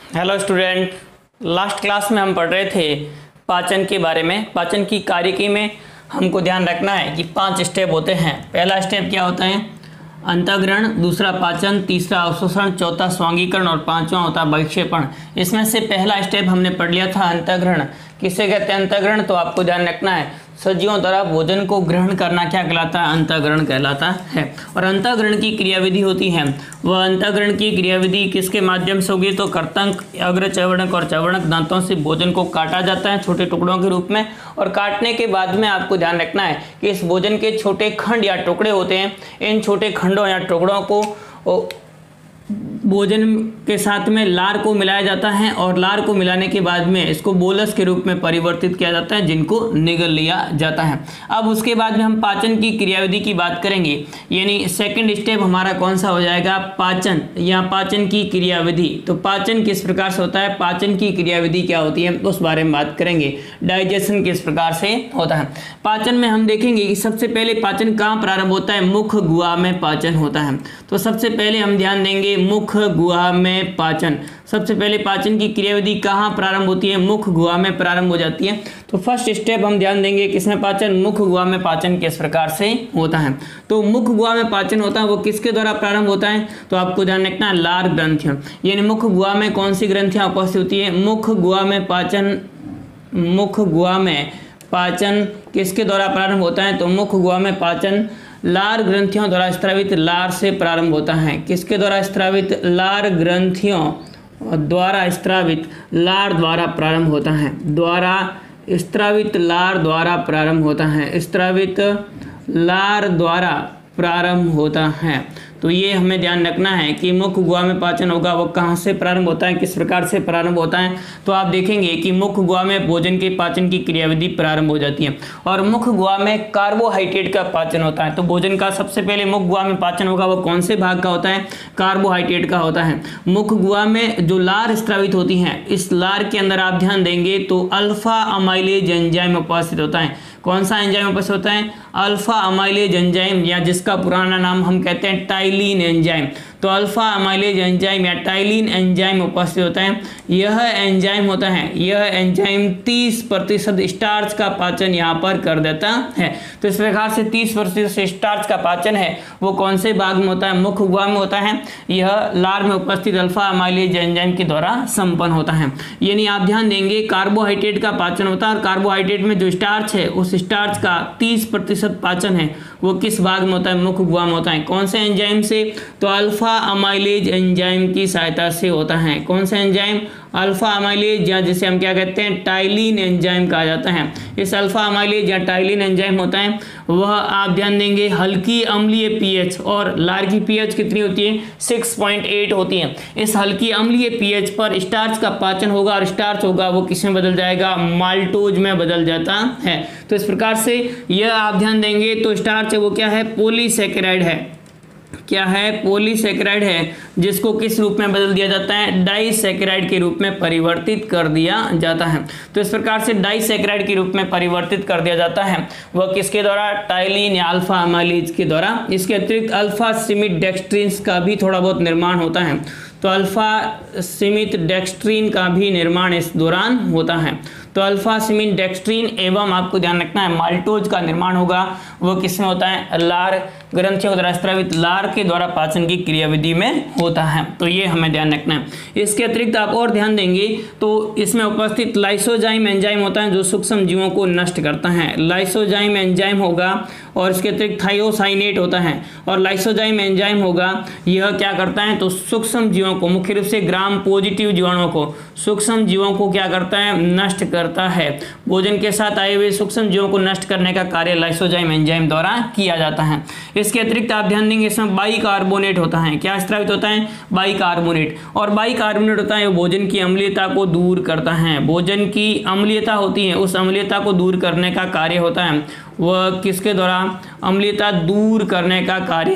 Hello student, last class में हम पढ़ रहे थे पाचन के बारे में। पाचन की कार्यकी में हमको ध्यान रखना है कि 5 स्टेप होते हैं। पहला स्टेप क्या होता है? अंतःग्रहण, दूसरा पाचन, तीसरा अवशोषण, चौथा स्वांगीकरण और पांचवा होता है बहिक्षेपण। इसमें से पहला स्टेप हमने पढ़ लिया था अंतःग्रहण। किसे कहते हैं अंतःग्रहण? तो आपको ध्यान रखना है सजीवों द्वारा भोजन को ग्रहण करना क्या कहलाता है? अंतःग्रहण कहलाता है। और अंतःग्रहण की क्रियाविधि होती है, वह अंतःग्रहण की क्रियाविधि किसके माध्यम से होगी? तो कर्तंक, अग्रचर्वणक और चर्वणक दांतों से भोजन को काटा जाता है छोटे टुकड़ों के रूप में। और काटने के बाद में आपको ध्यान रखना है कि इस भोजन के छोटे खंड या टुकड़े होते हैं, इन छोटे खंडों या टुकड़ों को भोजन के साथ में लार को मिलाया जाता है और लार को मिलाने के बाद में इसको बोलस के रूप में परिवर्तित किया जाता है, जिनको निगल लिया जाता है। अब उसके बाद में हम पाचन की क्रियाविधि की बात करेंगे, यानी सेकंड स्टेप हमारा कौन सा हो जाएगा? पाचन या पाचन की क्रियाविधि। तो पाचन किस प्रकार से होता है, पाचन की क्रियाविधि क्या होती है, उस बारे में बात करेंगे। डाइजेशन किस प्रकार से होता है। पाचन में हम देखेंगे कि सबसे पहले पाचन कहाँ प्रारंभ होता है? मुख गुहा में पाचन होता है। तो सबसे पहले हम ध्यान देंगे मुख गुहा में पाचन। सबसे पहले पाचन की क्रियाविधि कहाँ प्रारंभ होती है? मुख गुहा में प्रारंभ हो जाती है। तो फर्स्ट स्टेप हम ध्यान देंगे किसमें? पाचन। मुख गुहा में पाचन किस प्रकार से होता है? तो मुख गुहा में पाचन होता है वो किसके द्वारा प्रारंभ होता है? तो आपको ध्यान रखना है लार ग्रंथियां, यानी मुख गुहा में कौन सी ग्रंथियां उपस्थित होती है? मुख गुहा में पाचन। मुख गुहा में पाचन किसके द्वारा प्रारंभ होता है? तो मुख गुहा में पाचन लार ग्रंथियों द्वारा स्रावित लार से प्रारंभ होता है। किसके द्वारा स्रावित? लार ग्रंथियों द्वारा स्रावित लार द्वारा प्रारंभ होता है। द्वारा स्रावित लार द्वारा प्रारंभ होता है। स्रावित लार द्वारा प्रारंभ होता है। तो ये हमें ध्यान रखना है कि मुख गुहा में पाचन होगा वो कहाँ से प्रारंभ होता है, किस प्रकार से प्रारंभ होता है। तो आप देखेंगे कि मुख गुहा में भोजन के पाचन की क्रियाविधि प्रारंभ हो जाती है। और मुख गुहा में कार्बोहाइड्रेट का पाचन होता है। तो भोजन का सबसे पहले मुख गुहा में पाचन होगा वो कौन से भाग का होता है? कार्बोहाइड्रेट का होता है। मुख गुहा में जो लार स्रावित होती है, इस लार के अंदर आप ध्यान देंगे तो अल्फा अमाइलेज एंजाइम उपस्थित होता है। कौन सा एंजाइम उपस्थित होता है? अल्फा अमाइलेज एंजाइम, या जिसका पुराना नाम हम कहते हैं टाइलिन एंजाइम। तो अल्फा अमाइलेज एंजाइम या टाइलिन एंजाइम उपस्थित होता है। यह एंजाइम होता है, यह एंजाइम 30% स्टार्च का पाचन यहाँ पर कर देता है। तो इस प्रकार से 30% स्टार्च का पाचन है वो कौन से भाग में होता है? मुख गुहा में होता है। यह लार में उपस्थित अल्फा अमाइलेज एंजाइम के द्वारा संपन्न होता है। यानी आप ध्यान देंगे कार्बोहाइड्रेट का पाचन होता है और कार्बोहाइड्रेट में जो स्टार्च है उस स्टार्च का 30% पाचन है वो किस भाग में होता है? मुख गुहा में होता है। कौन से एंजाइम से? तो अल्फा अमाइलेज एंजाइम की सहायता से होता है। कौन सा एंजाइम? अल्फा अमाइलेज, या जिसे हम क्या कहते हैं टाइलिन एंजाइम कहा जाता है। इस अल्फा अमाइलेज या टाइलिन एंजाइम होता है वह आप ध्यान देंगे हल्की अम्लीय पीएच, और लार की पीएच कितनी होती है? 6.8 होती है। इस हल्की अम्लीय पीएच पर स्टार्च का पाचन होगा और स्टार्च होगा वो किसमें बदल जाएगा? माल्टोज में बदल जाता है। तो इस प्रकार से यह आप ध्यान देंगे तो स्टार्च है वो क्या है? पॉलीसैकेराइड है। क्या है? पॉलीसैकेराइड है, जिसको किस रूप में बदल दिया जाता है? डाइसैकेराइड के रूप में परिवर्तित कर दिया जाता है। तो इस प्रकार से डाइसैकेराइड के रूप में परिवर्तित कर दिया जाता है वह किसके द्वारा? टाइलिन या अल्फा अमाइलेज के द्वारा। इसके अतिरिक्त अल्फा सिमित डेक्स्ट्रिन्स का भी थोड़ा बहुत निर्माण होता है। तो अल्फा सिमित डेक्स्ट्रीन का भी निर्माण इस दौरान होता है। तो अल्फा सिमिन डेक्स्ट्रीन एवं आपको ध्यान रखना है माल्टोज का निर्माण होगा वो किसमें होता है? लार ग्रंथियों द्वारा स्रावित लार के द्वारा पाचन की क्रियाविधि में होता है। तो ये हमें ध्यान रखना है। इसके अतिरिक्त आप और ध्यान देंगे तो इसमें उपस्थित लाइसोजाइम एंजाइम होता है जो सूक्ष्म जीवों को नष्ट करता है। लाइसोजाइम एंजाइम होगा और इसके अतिरिक्त थायोसाइनेट होता है और लाइसोजाइम एंजाइम होगा। यह क्या करता है? तो सूक्ष्म जीवों को, मुख्य रूप से ग्राम पॉजिटिव जीवाणुओं को, सूक्ष्म जीवों को क्या करता है? नष्ट करता है। भोजन के साथ आए हुए सूक्ष्म जीवों को नष्ट करने का कार्य लाइसोजाइम एंजाइम द्वारा किया जाता है। इसके अतिरिक्त आप ध्यान देंगे इसमें बाइकार्बोनेट होता है। क्या स्रावित होता है? बाइकार्बोनेट। और बाइकार्बोनेट होता है भोजन की अम्लीयता को दूर करता है। भोजन की अम्लीयता होती है, उस अम्लीयता को दूर करने का कार्य होता है वह किसके द्वारा? अम्लीयता दूर करने का कार्य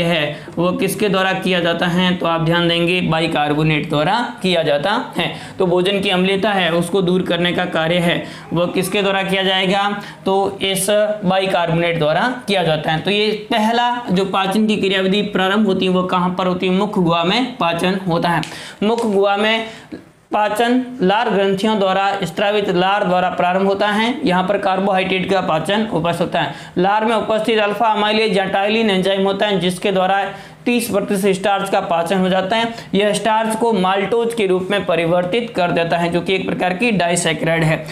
है, वह किसके द्वारा किया जाता है? तो आप ध्यान देंगे बाइकार्बोनेट द्वारा किया जाता है। तो भोजन की अम्लीयता अम्लता है उसको दूर करने का कार्य है वह किसके द्वारा किया जाएगा, तो इस बाइकार्बोनेट द्वारा किया जाता है। तो ये पहला जो पाचन की क्रियाविधि प्रारंभ होती है वो कहाँ पर होती है, मुख गुहा में पाचन होता है। मुख गुहा में पाचन लार ग्रंथियों द्वारा स्त्रावित लार द्वारा प्रारंभ होता है। यहाँ पर कार्बोहाइड्रेट का पाचन उपस्थित होता है। लार में उपस्थित अल्फा अमाइलेज या टाइलिन एंजाइम होता है जिसके द्वारा 30% स्टार्च का पाचन हो जाता है। यह स्टार्च को माल्टोज के रूप में परिवर्तित कर देता है जो कि एक प्रकार की डाइसैकेराइड है।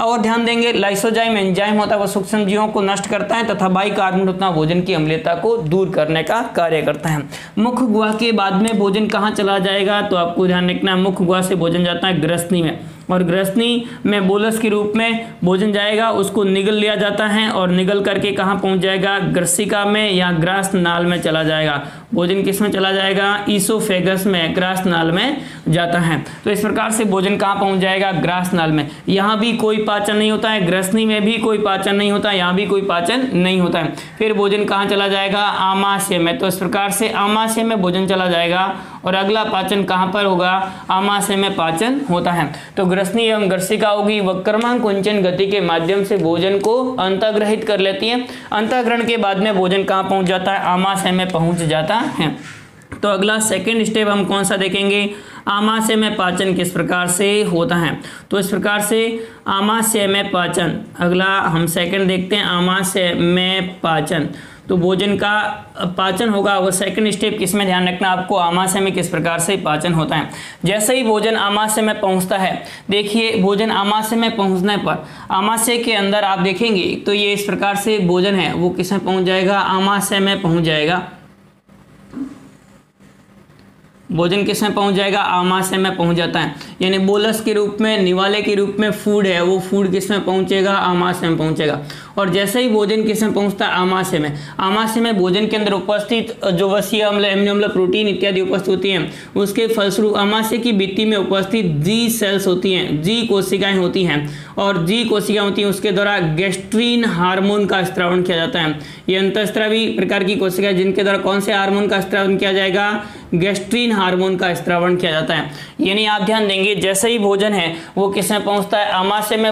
और ध्यान देंगे लाइसोजाइम एंजाइम होता है वो सूक्ष्म जीवों को नष्ट करता है तथा बाइकार्बोनेट होता है भोजन की अम्लता को दूर करने का कार्य करता है। मुख गुहा के बाद में भोजन कहाँ चला जाएगा, तो आपको ध्यान रखना है मुख गुहा से भोजन जाता है ग्रसनी में, और ग्रसनी में बोलस के रूप में भोजन जाएगा, उसको निगल लिया जाता है और निगल करके कहाँ पहुँच जाएगा, ग्रसिका में या ग्रास नाल में चला जाएगा। भोजन किस में चला जाएगा, ईसोफेगस में, ग्रास नाल में जाता है। तो इस प्रकार से भोजन कहाँ पहुँच जाएगा, ग्रास नाल में। यहाँ भी कोई पाचन नहीं होता है, ग्रसनी में भी कोई पाचन नहीं होता है, यहाँ भी कोई पाचन नहीं होता है। फिर भोजन कहाँ चला जाएगा, आमाशय में। तो इस प्रकार से आमाशय में भोजन चला जाएगा और अगला पाचन कहाँ पर होगा, आमाशय में पाचन होता है। तो ग्रसनी एवं ग्रसिका होगी वह क्रमांकुंचन गति के माध्यम से भोजन को अंतर्ग्रहित कर लेती है। अंतर्ग्रहण के बाद में भोजन कहाँ पहुँच जाता है, आमाशय में पहुँच जाता है। तो अगला सेकंड स्टेप हम कौन सा देखेंगे, आमाशय में पाचन किस प्रकार से होता है। तो इस प्रकार से आमाशय में पाचन, अगला हम सेकंड देखते हैं आमाशय में पाचन। तो भोजन का पाचन होगा वो सेकंड स्टेप किसमें, ध्यान रखना आपको, आमाशय में किस प्रकार से पाचन होता है। जैसे ही भोजन आमाशय में पहुंचता है, देखिए भोजन आमाशय में पहुंचने पर आमाशय के अंदर आप देखेंगे तो ये इस प्रकार से भोजन है वो किसमें पहुंच जाएगा, आमाशय में पहुंच जाएगा। भोजन किसमें पहुंच जाएगा, आमाशय में पहुंच जाता है। यानी बोलस के रूप में, निवाले के रूप में फूड है वो फूड किसमें पहुंचेगा, आमाशय में पहुंचेगा। और जैसे ही भोजन किसमें पहुंचता है, आमाशय में। आमाशय में भोजन के अंदर उपस्थित जो वसीय अम्ल, एमिनो अम्ल, प्रोटीन इत्यादि उपस्थित होती हैं, उसके फलस्वरूप आमाशय की भित्ति में उपस्थित जी सेल्स होती हैं, जी कोशिकाएं होती हैं, और जी कोशिकाएं होती हैं उसके द्वारा गैस्ट्रीन हार्मोन का स्त्रावण किया जाता है। ये अंतःस्रावी प्रकार की कोशिकाएं जिनके द्वारा कौन से हार्मोन का स्त्रावण किया जाएगा, गैस्ट्रीन हार्मोन का स्त्रावण किया जाता है। यानी आप ध्यान देंगे जैसे ही भोजन है वो किसमें पहुंचता है, आमाशय में।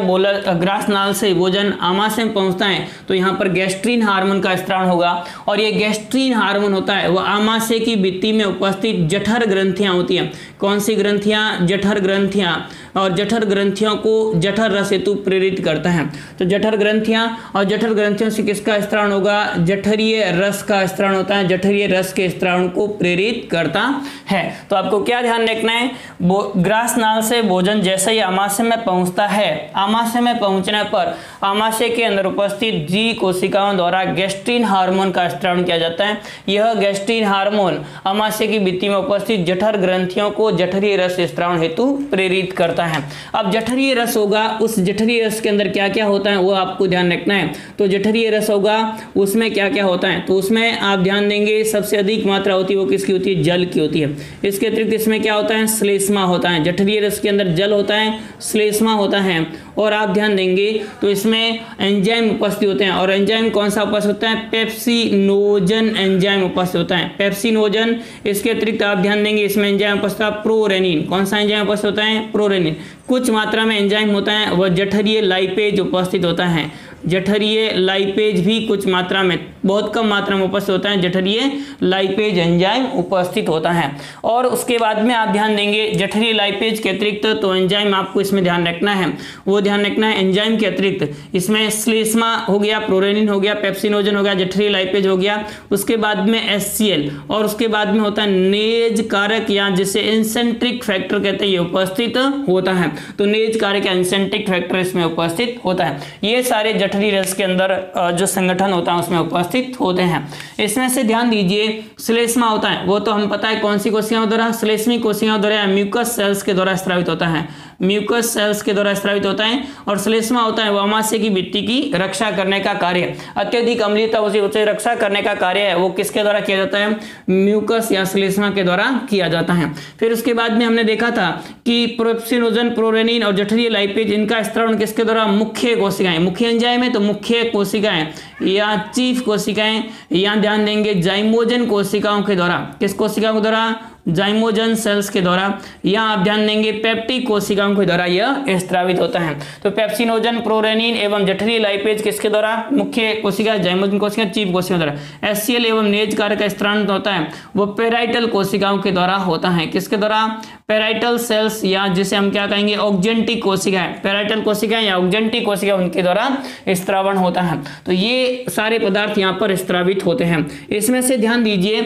ग्रास नाल से भोजन आमाशय में पहुंचता है तो यहाँ पर गैस्ट्रीन हार्मोन का स्त्रावण होगा, और ये गैस्ट्रीन हार्मोन होता है वो आमाशय की भित्ति में उपस्थित जठर ग्रंथियां होती हैं। कौन सी ग्रंथियां, जठर ग्रंथियां, और जठर ग्रंथियों को जठर रस हेतु प्रेरित करता है। तो जठर ग्रंथियां और जठर ग्रंथियों से किसका स्त्रावण होगा, जठरीय रस का स्त्रावण होता है, जठरीय रस के स्त्रावण को प्रेरित करता है। तो आपको क्या ध्यान रखना है, ग्रास नाल से भोजन जैसे ही आमाशय में पहुंचता है, आमाशय में पहुंचने पर आमाशय के अंदर उपस्थित जी कोशिकाओं द्वारा गैस्ट्रीन हार्मोन का स्त्रावण किया जाता है। यह गैस्ट्रीन हार्मोन आमाशय की भित्ति में उपस्थित जठर ग्रंथियों को जठरीय रस स्त्रावण हेतु प्रेरित करता है। अब जठरीय रस होगा, उस जठरीय रस के अंदर क्या क्या होता है वो आपको ध्यान रखना है। तो जठरीय रस होगा उसमें क्या क्या होता है, तो उसमें आप ध्यान देंगे सबसे अधिक मात्रा होती है वो किसकी होती है, जल की होती है। इसके अतिरिक्त इसमें क्या होता है, श्लेष्मा होता है। जठरीय रस के अंदर जल होता है, श्लेष्मा होता है, और आप ध्यान देंगे तो इसमें एंजाइम उपस्थित होते हैं। और एंजाइम कौन सा उपस्थित होता है, पेप्सिनोजन एंजाइम उपस्थित होता है, पेप्सिनोजन। इसके अतिरिक्त आप ध्यान देंगे इसमें एंजाइम उपस्थित है प्रोरेनिन। कौन सा एंजाइम उपस्थित होता है, प्रोरेनिन। कुछ मात्रा में एंजाइम होता है वह जठरीय लाइपेज उपस्थित होता है। जठरीय लाइपेज भी कुछ मात्रा में, बहुत कम मात्रा में उपस्थित होता है, जठरीय लाइपेज एंजाइम उपस्थित होता है। और उसके बाद में आप ध्यान देंगे जठरीय लाइपेज के अतिरिक्त तो एंजाइम आपको इसमें ध्यान रखना है, वो ध्यान रखना है एंजाइम के अतिरिक्त इसमें श्लेष्मा हो गया, प्रोरेनिन हो गया, पेप्सिनोजन हो गया, जठरीय लाइपेज हो गया, उसके बाद में HCl, और उसके बाद में होता है नेज कारक या जिसे इंसेंट्रिक फैक्टर कहते हैं, ये उपस्थित होता है। तो नेज कारक या इंसेंट्रिक फैक्टर इसमें उपस्थित होता है। ये सारे जठरीय रस के अंदर जो संगठन होता है उसमें उपस्थित होते हैं। इसमें से ध्यान दीजिए श्लेष्मा होता है वो तो हम पता है कौन सी कोशिकाओं द्वारा, श्लेष्मी कोशिकाओं द्वारा, म्यूकस सेल्स के द्वारा स्रावित होता है, म्यूकस सेल्स के द्वारा स्रावित होता है। और श्लेष्मा होता है वो आमाशय की भित्ति की रक्षा करने का कार्य, अत्यधिक अम्लता उसे रक्षा करने का कार्य है वो किसके द्वारा किया जाता है, म्यूकस या श्लेष्मा के द्वारा किया जाता है। फिर उसके बाद में हमने देखा था कि पेप्सिनोजन, प्रोरेनिन और जठरीय लाइपेज इनका स्त्रावण किसके द्वारा, मुख्य कोशिकाएं, मुख्य एंजाइम है तो मुख्य कोशिकाएं या चीफ कोशिकाएं, या ध्यान देंगे जाइमोजन कोशिकाओं के द्वारा। किस कोशिकाओं के द्वारा, जाइमोजन सेल्स के द्वारा, यहाँ आप ध्यान देंगे पेप्टिक कोशिकाओं के द्वारा यह स्त्रावित होता है। तो पेप्सिनोजन, प्रोरेनिन एवं जठरीय लाइपेज किसके द्वारा, मुख्य कोशिका जाइमोजन कोशिका, चीफ कोशिका द्वारा। एचसीएल एवं नेज कारक का स्त्रावित होता है वो पेराइटल कोशिकाओं के द्वारा होता है। किसके द्वारा, पेराइटल सेल्स, या जिसे हम क्या कहेंगे ऑक्जेंटिक कोशिकाएं, पेराइटल कोशिकाएं या ऑक्जेंटिक कोशिका, उनके द्वारा स्त्रावण होता है। तो ये सारे पदार्थ यहाँ पर स्त्रावित होते हैं। इसमें से ध्यान दीजिए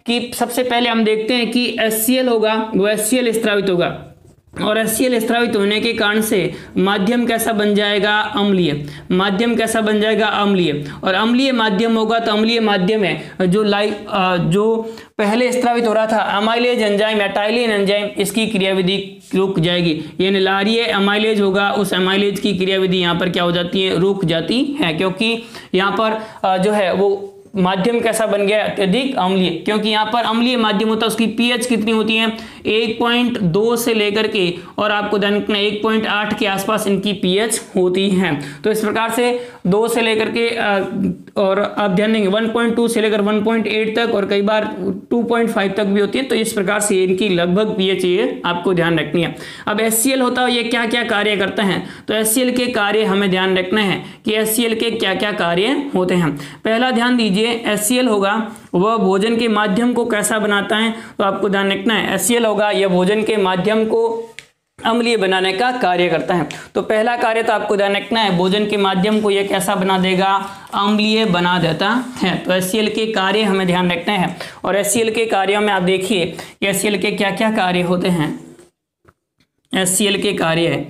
कि सबसे पहले हम देखते हैं कि HCl होगा वो HCl स्त्रावित होगा, और HCl स्त्रावित होने के कारण से माध्यम कैसा बन जाएगा, अम्लीय। माध्यम कैसा बन जाएगा, अम्लीय। और अम्लीय माध्यम होगा तो अम्लीय माध्यम है जो पहले स्त्रावित हो रहा था अमाइलेज एंजाइम या टाइलिन एंजाइम, इसकी क्रियाविधि रुक जाएगी। यानी लारीय अमाइलेज होगा, उस अमाइलेज की क्रियाविधि यहाँ पर क्या हो जाती है, रुक जाती है, क्योंकि यहाँ पर जो है वो माध्यम कैसा बन गया, अत्यधिक अम्लीय। क्योंकि यहाँ पर अम्लीय माध्यम होता है उसकी पीएच कितनी होती है, 1.2 से लेकर के, और आपको ध्यान रखना 1.8 के आसपास इनकी पीएच होती है। तो इस प्रकार से 2 से लेकर के और आप ध्यान देंगे 1.2 से लेकर 1.8 तक, और कई बार 2.5 तक भी होती है। तो इस प्रकार से इनकी लगभग पीएच ये आपको ध्यान रखनी है। अब HCl होता है ये क्या क्या कार्य करते हैं, तो HCl के कार्य हमें ध्यान रखना है कि HCl के क्या क्या कार्य होते हैं। पहला ध्यान दीजिए, HCl होगा वह भोजन के माध्यम को कैसा बनाता है, तो आपको ध्यान रखना है HCl होगा यह भोजन के माध्यम को अम्लीय बनाने का कार्य करता है। तो पहला कार्य तो आपको ध्यान रखना है, भोजन के माध्यम को यह कैसा बना देगा, अम्लीय बना देता है। तो HCl के कार्य हमें ध्यान रखना है। और HCl के कार्यों में आप देखिए कि HCl के क्या क्या कार्य होते हैं। HCl के कार्य है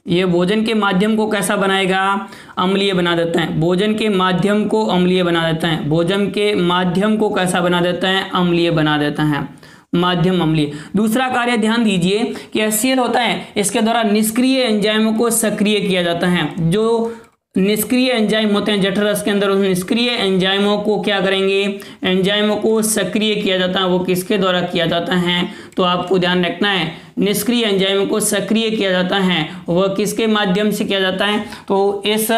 ये भोजन के माध्यम को कैसा बनाएगा, अम्लीय बना देता है। भोजन के माध्यम को अम्लीय बना देता है। भोजन के माध्यम को कैसा बना देता है, अम्लीय बना देता है, माध्यम अम्लीय। दूसरा कार्य ध्यान दीजिए कि HCl होता है इसके द्वारा निष्क्रिय एंजाइमों को सक्रिय किया जाता है। जो निष्क्रिय एंजाइम होते हैं जठरस के अंदर, उस निष्क्रिय एंजाइमों को क्या करेंगे, एंजाइमों को सक्रिय किया जाता है। वो किसके द्वारा किया जाता है, तो आपको ध्यान रखना है निष्क्रिय एंजाइमों को सक्रिय किया जाता है वह किसके माध्यम से किया जाता है, तो इस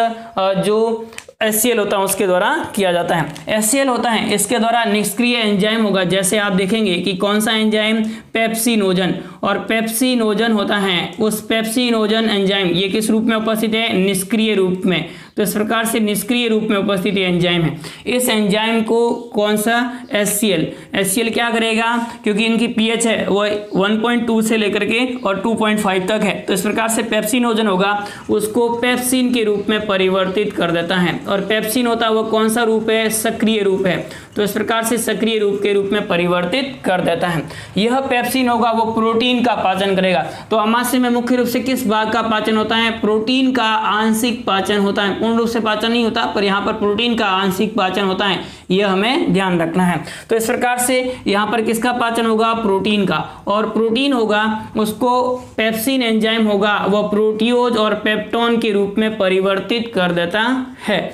जो HCl होता है उसके द्वारा किया जाता है। HCl होता है इसके द्वारा निष्क्रिय एंजाइम होगा, जैसे आप देखेंगे कि कौन सा एंजाइम, पेप्सिनोजन। और पेप्सिनोजन होता है उस पेप्सिनोजन एंजाइम ये किस रूप में उपस्थित है, निष्क्रिय रूप में। तो इस प्रकार से निष्क्रिय रूप में उपस्थित एंजाइम है। इस एंजाइम को कौन सा, HCl क्या करेगा, क्योंकि इनकी पीएच है वो 1.2 से लेकर के और 2.5 तक है। तो इस प्रकार से पेप्सिनोजन होगा उसको पेप्सिन के रूप में परिवर्तित कर देता है। और पेप्सिन होता है वो कौन सा रूप है, सक्रिय रूप है। तो इस प्रकार से सक्रिय रूप के रूप में परिवर्तित कर देता है। यह पेप्सिन होगा वो प्रोटीन का पाचन करेगा। तो अमाशय में मुख्य रूप से किस भाग का पाचन होता है, प्रोटीन का आंशिक पाचन होता है। पूर्ण रूप से पाचन नहीं होता, पर यहाँ पर प्रोटीन का आंशिक पाचन होता है, यह हमें ध्यान रखना है। तो इस प्रकार से यहाँ पर किसका पाचन होगा, प्रोटीन का। और प्रोटीन होगा उसको पेप्सिन एंजाइम होगा वह प्रोटियोज और पेप्टोन के रूप में परिवर्तित कर देता है।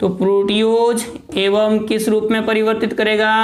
तो प्रोटियोज एवं किस रूप में परिवर्तित करेगा,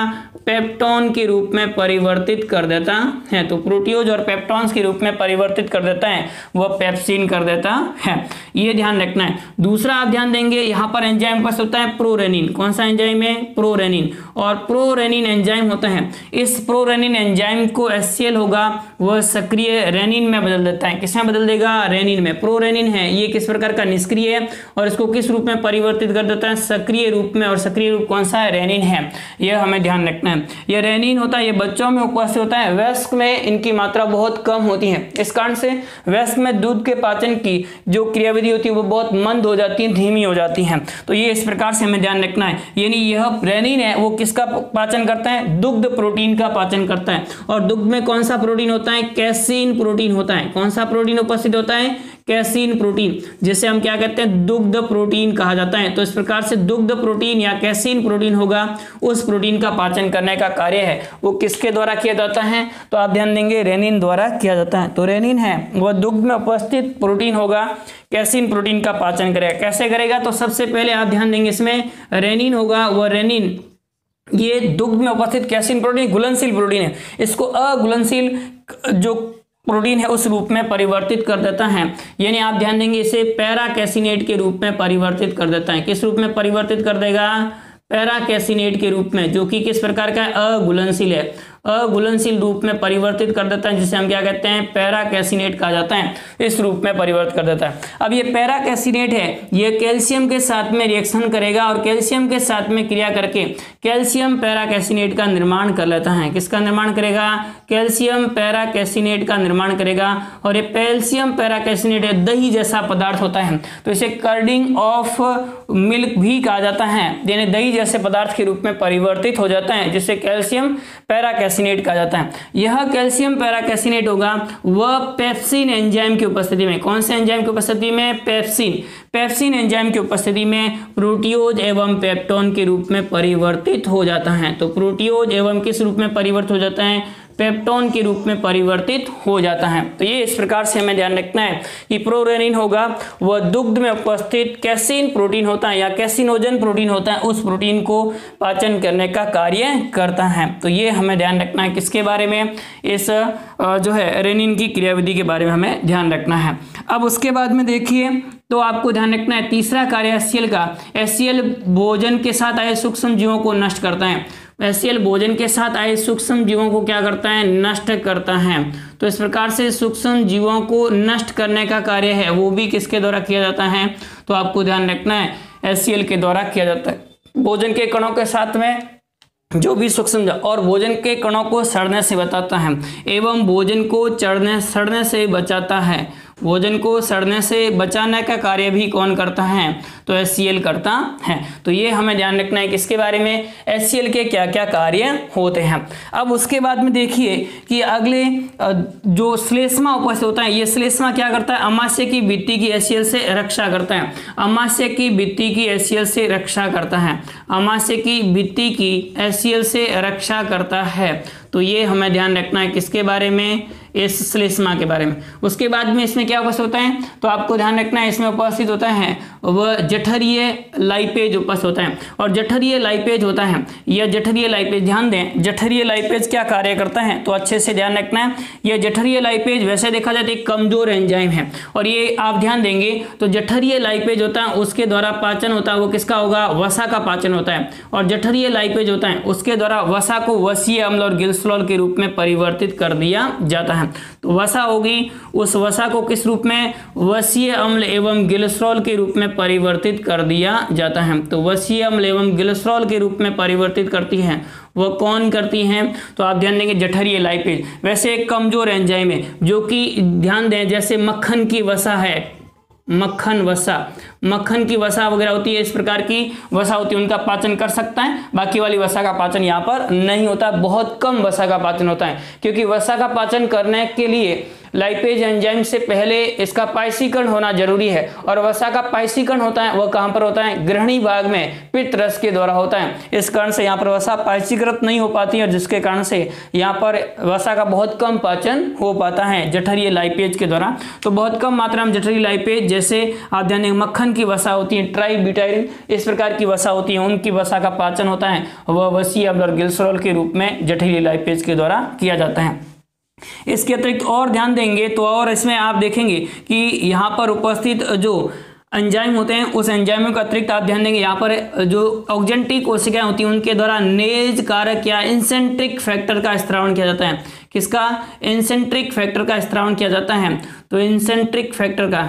पेप्टोन के रूप में परिवर्तित कर देता है। तो प्रोटियोज और पेप्टोन्स के रूप में परिवर्तित कर देता है, वह पेप्सिन कर देता है। ये ध्यान रखना है। दूसरा आप ध्यान देंगे यहाँ पर एंजाइम पास होता है प्रोरेनिन। कौन सा एंजाइम है, प्रोरेनिन। और प्रोरेनिन एंजाइम होता है, इस प्रोरेनिन एंजाइम को HCl होगा वह सक्रिय रेनिन में बदल देता है। किसमें बदल देगा, रेनिन में। प्रोरेनिन है ये किस प्रकार का, निष्क्रिय है, और इसको किस रूप में परिवर्तित कर देता है, सक्रिय रूप में। और सक्रिय रूप कौन सा है, रेनिन है। यह हमें ध्यान रखना है। यह रेनिन होता है ये बच्चों में उपस्थित होता है, वयस्क में इनकी मात्रा बहुत कम होती है। इस कारण से वयस्क में दूध के पाचन की जो क्रियाविधि होती है वो बहुत मंद हो जाती है, धीमी हो जाती है। तो ये इस प्रकार से हमें ध्यान रखना है। यानी यह रेनिन है वो किसका पाचन करता है, दुग्ध प्रोटीन का पाचन करता है। और दुग्ध में कौन सा प्रोटीन होता है, कैसीन प्रोटीन होता है। कौन सा प्रोटीन उपस्थित होता है, कैसीन प्रोटीन, जिसे हम क्या कहते हैं, दुग्ध प्रोटीन कहा जाता है। तो इस प्रकार से दुग्ध प्रोटीन या कैसीन प्रोटीन होगा, उस प्रोटीन का पाचन करने का कार्य है वो किसके द्वारा किया जाता है, तो आप ध्यान देंगे रेनिन द्वारा किया जाता है। तो रेनिन है वह दुग्ध में उपस्थित प्रोटीन होगा, कैसीन प्रोटीन का पाचन करेगा। कैसे करेगा, तो सबसे पहले आप ध्यान देंगे इसमें रेनिन होगा, वह रेनिन ये दुग्ध में उपस्थित कैसीन प्रोटीन घुलनशील प्रोटीन है, इसको अघुलनशील जो प्रोटीन है उस रूप में परिवर्तित कर देता है। यानी आप ध्यान देंगे इसे पैराकैसिनेट के रूप में परिवर्तित कर देता है। किस रूप में परिवर्तित कर देगा, पैराकैसिनेट के रूप में, जो कि किस प्रकार का है, अघुलनशील है। अघुलनशील रूप में परिवर्तित कर देता है, जिसे हम क्या कहते हैं, पैराकैसिनेट कहा जाता है, इस रूप में परिवर्तित कर देता है। अब ये पैराकैसिनेट है, ये कैल्शियम के साथ में रिएक्शन करेगा और कैल्शियम के साथ में क्रिया करके कैल्शियम पैराकैसिनेट का निर्माण कर लेता है। किसका निर्माण करेगा, कैल्शियम पैराकैसिनेट का निर्माण करेगा। और ये कैल्शियम पैराकैसिनेट है दही जैसा पदार्थ होता है, तो इसे कर्डिंग ऑफ मिल्क भी कहा जाता है, यानी दही जैसे पदार्थ के रूप में परिवर्तित हो जाता है, जिसे कैल्शियम पैराकैसिनेट कहा जाता है। यह कैल्शियम पैराकैसिनेट होगा वह पेप्सिन एंजाइम की उपस्थिति में, कौन से एंजाइम की उपस्थिति में, पेप्सिन एंजाइम की उपस्थिति में प्रोटियोज एवं पेप्टोन के रूप में परिवर्तित हो जाता है। तो प्रोटियोज एवं किस रूप में परिवर्तित हो जाता है, पेप्टोन के रूप में परिवर्तित हो जाता है। तो ये इस प्रकार से हमें ध्यान रखना है कि प्रोरेनिन होगा वह दुग्ध में उपस्थित कैसीन प्रोटीन होता है या कैसिनोजन प्रोटीन होता है, उस प्रोटीन को पाचन करने का कार्य करता है। तो ये हमें ध्यान रखना है, किसके बारे में, इस जो है रेनिन की क्रियाविधि के बारे में हमें ध्यान रखना है। अब उसके बाद में देखिए, तो आपको ध्यान रखना है तीसरा कार्य HCl का, HCl भोजन के साथ आए सूक्ष्म जीवों को नष्ट करता है। HCl भोजन के साथ आए सूक्ष्म जीवों को क्या करता है, नष्ट करता है। तो इस प्रकार से सूक्ष्म जीवों को नष्ट करने का कार्य है वो भी किसके द्वारा किया जाता है, तो आपको ध्यान रखना है HCl के द्वारा किया जाता है। भोजन के कणों के साथ में जो भी सूक्ष्म और भोजन के कणों को सड़ने से बचाता है एवं भोजन को सड़ने से बचाता है, भोजन को सड़ने से बचाने का कार्य भी कौन करता है, तो HCl करता है। तो ये हमें ध्यान रखना है किसके बारे में, HCl के क्या क्या कार्य होते हैं। अब उसके बाद में देखिए कि अगले जो श्लेष्मा उपस्थित होता है, ये श्लेष्मा क्या करता है, अमाशय की भित्ति की HCl से रक्षा करता है, अमाशय की भित्ति की HCl से रक्षा करता है, अमाशय की भित्ति की HCl से रक्षा करता है। तो ये हमें ध्यान रखना है किसके बारे में, इस श्लेष्मा के बारे में। उसके बाद में इसमें क्या उपस्थित होता है, तो आपको ध्यान रखना है इसमें उपस्थित होता है वह जठरीय लाइपेज उपस्थित होता है। और जठरीय लाइपेज होता है, यह जठरीय लाइपेज, ध्यान दें जठरीय लाइपेज क्या कार्य करता है, तो अच्छे से ध्यान रखना है। यह जठरीय लाइपेज वैसे देखा जाए तो एक कमजोर एंजाइम है, और ये आप ध्यान देंगे तो जठरीय लाइपेज होता है उसके द्वारा पाचन होता है वो किसका होगा, वसा का पाचन होता है। और जठरीय लाइपेज होता है उसके द्वारा वसा को वसीय अम्ल और गिल्सरोल के रूप में परिवर्तित कर दिया जाता है। तो वसा होगी, उस वसा को किस रूप में, वसीय अम्ल एवं गिल्सरोल के रूप में परिवर्तित कर दिया जाता है। तो वसीय अम्ल एवं गिल्सरोल के रूप में परिवर्तित करती हैं, वह कौन करती हैं, तो आप ध्यान देंगे जठरीय लाइपेज। वैसे एक कमजोर एंजाइम है जो कि ध्यान दें जैसे मक्खन की वसा है, मक्खन की वसा वगैरह होती है, इस प्रकार की वसा होती है, उनका पाचन कर सकता है, बाकी वाली वसा का पाचन यहाँ पर नहीं होता, बहुत कम वसा का पाचन होता है। क्योंकि वसा का पाचन करने के लिए लाइपेज एंजाइम से पहले इसका पाइसीकरण होना जरूरी है, और वसा का पाइसीकरण होता है वह कहाँ पर होता है, ग्रहणी भाग में पित्त रस के द्वारा होता है। इस कारण से यहाँ पर वसा पाइसीकृत नहीं हो पाती है, और जिसके कारण से यहाँ पर वसा का बहुत कम पाचन हो पाता है जठरीय लाइपेज के द्वारा। तो बहुत कम मात्रा में जठरीय लाइपेज, जैसे आप ध्यान देंगे मक्खन की वसा होती है, ट्राइब्यूटाइलिन इस प्रकार की वसा होती है, उनकी वसा का पाचन होता है वह वसीय अम्ल और गिल्सरोल के रूप में जठरीय लाइपेज के द्वारा किया जाता है। इसके अतिरिक्त और ध्यान देंगे तो और इसमें आप देखेंगे कि यहाँ पर उपस्थित जो एंजाइम होते हैं उस एंजाइमों का अतिरिक्त आप ध्यान देंगे यहाँ पर जो ऑक्जेंटिक कोशिकाएं होती हैं उनके द्वारा नेज कारक या इंसेंट्रिक फैक्टर का स्त्रावण किया जाता है। किसका, इंसेंट्रिक फैक्टर का स्त्रावण किया जाता है। तो इंसेंट्रिक फैक्टर का,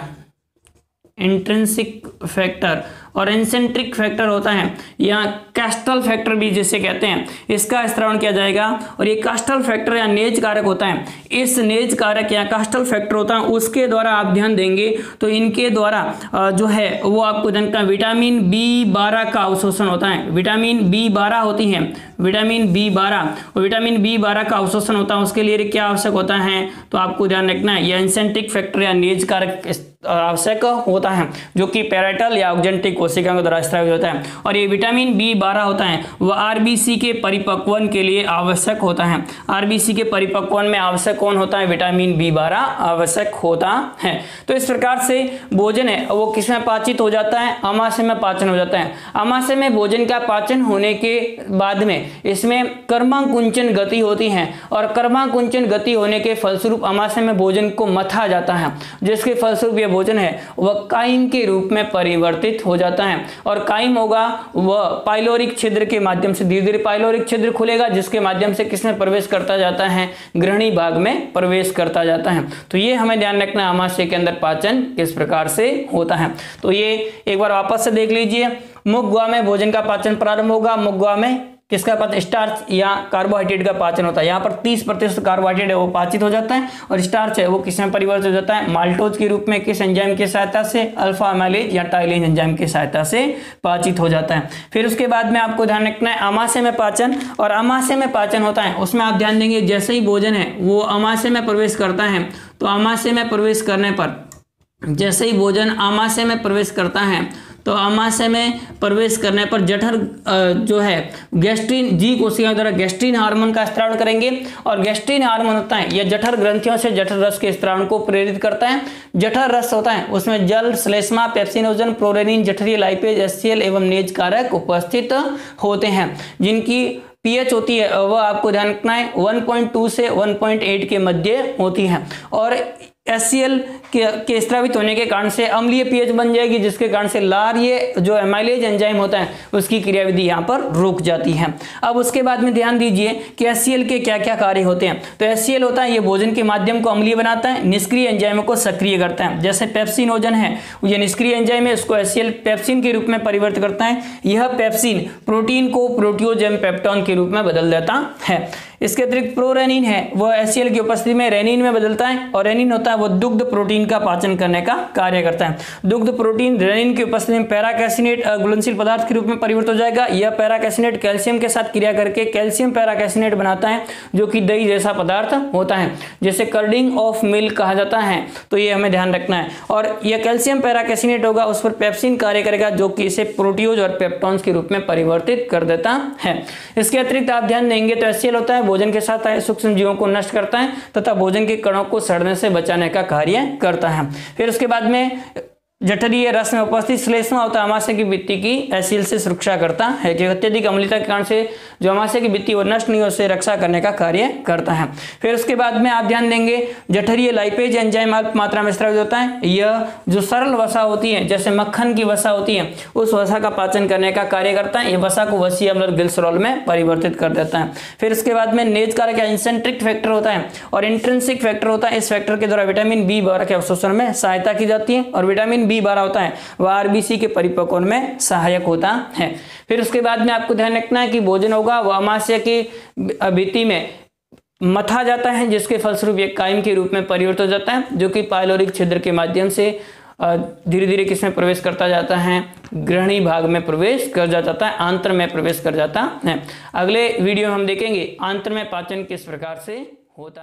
इंट्रिंसिक फैक्टर और इंसेंट्रिक फैक्टर होता है या कैस्टल फैक्टर भी जिसे कहते हैं, इसका स्त्रावण किया जाएगा। और ये कैस्टल फैक्टर या नेज कारक होता है, इस नेज कारक या कैस्टल फैक्टर होता है उसके द्वारा आप ध्यान देंगे तो इनके द्वारा जो है वो आपको जानना विटामिन B12 का अवशोषण होता है। विटामिन B12 होती है, विटामिन B12, और विटामिन B12 का अवशोषण होता है, उसके लिए क्या आवश्यक होता है, तो आपको ध्यान रखना है यह इंसेंट्रिक फैक्टर या नेज कारक आवश्यक होता है जो कि पैराइटल या ऑक्जेंटिक कोशिकाओं के द्वारा स्रावित होता है। और ये विटामिन B12 होता है वह आरबीसी के परिपक्वन के लिए आवश्यक होता है। आरबीसी के परिपक्वन में आवश्यक कौन होता है, विटामिन B12 आवश्यक होता है। तो इस प्रकार से भोजन है वो किसमें पाचित हो जाता है, अमाशय में पाचन हो जाता है। अमाशय में भोजन का पाचन होने के बाद में इसमें कर्माकुंचन गति होती है, और कर्माकुंचन गति होने के फलस्वरूप अमाशय में भोजन को मथा जाता है, जिसके फलस्वरूप भोजन है वह काइम के रूप में परिवर्तित हो जाता है। और काइम होगा वह पाइलोरिक छिद्र के माध्यम से, धीरे धीरे पाइलोरिक छिद्र खुलेगा जिसके माध्यम से किसमें प्रवेश करता जाता है, ग्रहणी भाग में प्रवेश करता जाता है। तो ये हमें ध्यान रखना है आमाशय के अंदर पाचन किस प्रकार से होता है। तो ये एक बार वापस से देख लीजिए। मुख गुहा में भोजन का पाचन प्रारंभ होगा। मुख गुहा में किसका पाचन, स्टार्च या कार्बोहाइड्रेट का पाचन होता है। यहाँ पर 30% कार्बोहाइड्रेट है वो पाचित हो जाता है और स्टार्च है वो किसमें परिवर्तित हो जाता है, माल्टोज के रूप में, किस एंजाइम की सहायता से, अल्फा अमाइलेज या टाइलिन एंजाइम की सहायता से पाचित हो जाता है। फिर उसके बाद में आपको ध्यान रखना है आमाशय में पाचन, और आमाशय में पाचन होता है उसमें आप ध्यान देंगे जैसे ही भोजन है वो आमाशय में प्रवेश करता है तो आमाशय में प्रवेश करने पर, जैसे ही भोजन आमाशय में प्रवेश करता है तो आमाशय में प्रवेश करने पर जठर जो है गैस्ट्रिन, जी कोशिका द्वारा गैस्ट्रिन हार्मोन का स्त्राव करेंगे। और गैस्ट्रिन हार्मोन होता है यह जठर ग्रंथियों से जठर रस के स्त्राव को प्रेरित करता है। जठर रस होता है उसमें जल, श्लेष्मा, पेप्सिनोजन, प्रोरेनिन, जठरीय लाइपेज, एचसीएल एवं नेज कारक उपस्थित होते हैं जिनकी पीएच होती है वह आपको ध्यान रखना है 1.2 से 1.8 के मध्य होती है। और HCl के स्रावित होने के कारण से अम्लीय पीएच बन जाएगी जिसके कारण से लार्य जो एमाइलेज एंजाइम होता है उसकी क्रियाविधि यहाँ पर रुक जाती है। अब उसके बाद में ध्यान दीजिए कि HCl के क्या क्या कार्य होते हैं। तो HCl होता है ये भोजन के माध्यम को अम्लीय बनाता है, निष्क्रिय एंजाइमों को सक्रिय करता है। जैसे पेप्सिनोजन है ये निष्क्रिय एंजाइम है, इसको HCl पेप्सिन के रूप में परिवर्तित करता है। यह पेप्सिन प्रोटीन को प्रोटियोजेम पेप्टोन के रूप में बदल देता है। इसके अतिरिक्त प्रोरेनिन है वह HCl की उपस्थिति में रेनिन में बदलता है, और रेनिन होता है वह दुग्ध प्रोटीन का पाचन करने का कार्य करता है। दुग्ध प्रोटीन रेनिन की उपस्थिति में पैराकैसिनेट घुलनशील पदार्थ के रूप में परिवर्तित हो जाएगा। यह पैराकैसिनेट कैल्शियम के साथ क्रिया करके कैल्शियम पैराकैसिनेट बनाता है जो कि दही जैसा पदार्थ होता है, जैसे कर्डिंग ऑफ मिल्क कहा जाता है। तो ये हमें ध्यान रखना है। और यह कैल्शियम पैराकैसिनेट होगा उस पर पेप्सिन कार्य करेगा जो कि इसे प्रोटियोज और पेप्टोन्स के रूप में परिवर्तित कर देता है। इसके अतिरिक्त आप ध्यान देंगे तो HCl होता है भोजन के साथ आए सूक्ष्म जीवों को नष्ट करता है तथा भोजन के कणों को सड़ने से बचाने का कार्य करता है। फिर उसके बाद में जठरीय रस में उपस्थित श्लेष्मा होता है आमाशय की भित्ति की HCl से सुरक्षा करता है कि अत्यधिक अम्लता के कारण से जो आमाशय की भित्ति वो नष्ट नहीं हो उससे रक्षा करने का कार्य करता है। फिर उसके बाद में आप ध्यान देंगे जठरीय लाइपेज एंजाइम अल्प मात्रा में स्रावित होता है। यह जो सरल वसा होती है जैसे मक्खन की वसा होती है उस वसा का पाचन करने का कार्य करता है। यह वसा को वसीय अम्ल और ग्लिसरॉल में परिवर्तित कर देता है। फिर उसके बाद में नेज कारक या इंसेंट्रिक फैक्टर होता है और इंट्रिंसिक फैक्टर होता है। इस फैक्टर के द्वारा विटामिन B12 के अवशोषण में सहायता की जाती है और विटामिन B12 होता है वह आरबीसी के परिपक्वन में सहायक होता है। फिर उसके बाद में आपको ध्यान रखना है कि भोजन होगा वह आमाशय की भित्ति में मथा जाता है जिसके फलस्वरूप एक काइम के रूप में परिवर्तित हो जाता है जो कि पाइलोरिक छिद्र के माध्यम से धीरे धीरे किसमें प्रवेश करता जाता है, ग्रहणी भाग में प्रवेश कर जाता है, आंत्र में प्रवेश कर जाता है। अगले वीडियो में हम देखेंगे आंत्र में पाचन किस प्रकार से होता